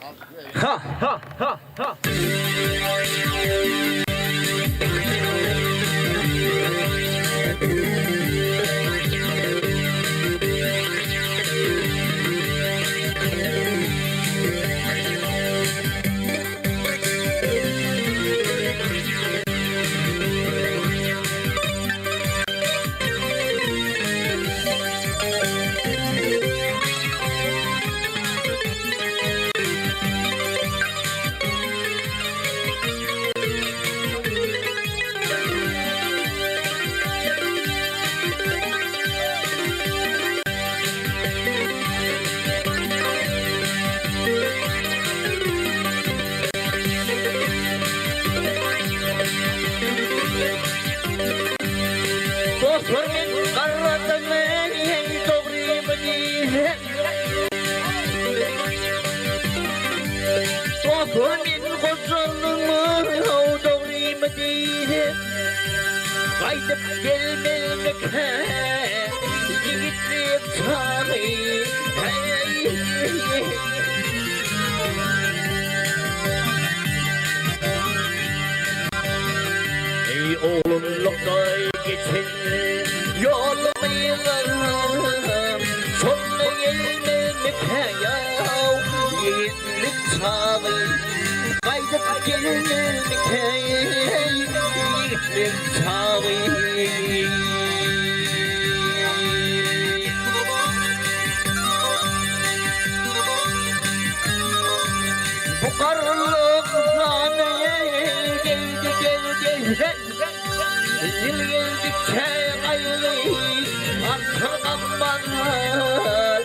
Ha ha ha ha. Topunun kozalımı doğru Medine kaydıp gelmekte yiğitlik tarihi ey oğlumlukta geçin yolumu yıllarım sonuna gelmekte yav yiğitlik tarihi kaydıp gelmekte yiğitlik tarihi bu karlık zaneye geldi Zil geldikçe ayrı arkadan bana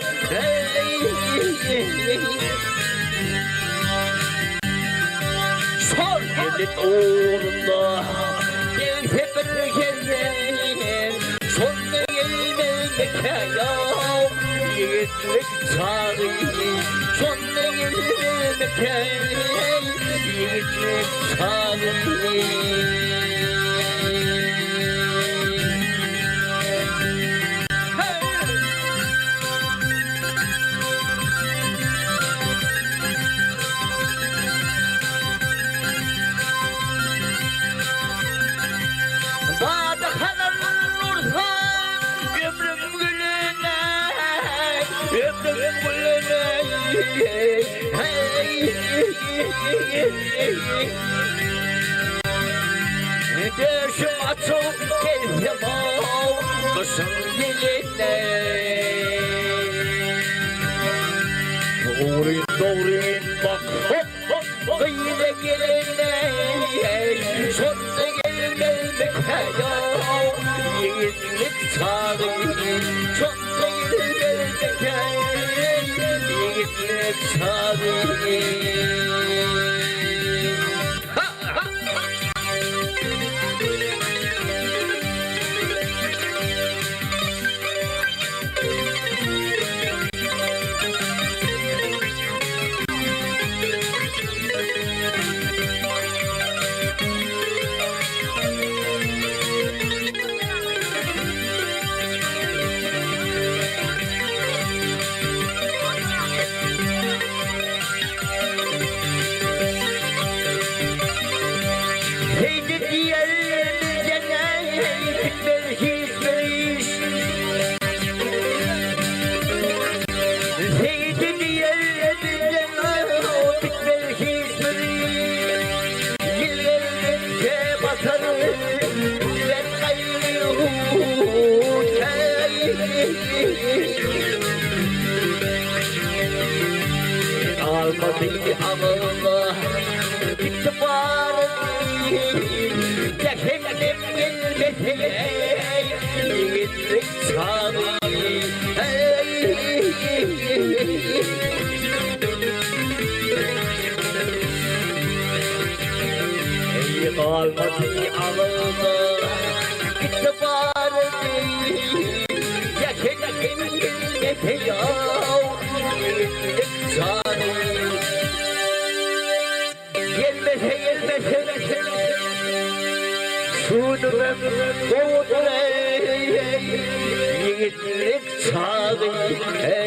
Son elin uğrunda gelse bir kere sonuna gelmekte yav yiğitlik tarihi sonuna gelmekte yiğitlik tarihi Döşüm açıp geldim o kışın diline Doğruyun bak hop hop kıyıda geline sonuna gelmekte yav yiğitlik tarihi sonuna gelmekte yiğitlik tarihi Almadı ama gitti bari Yaşadım gelmese yiğitlik tarihi Almadı ama gitti bari Yaşadım gelmese yav yiğitlik tarihi Gelmese Şunun kovdurey yiğitlik tarihi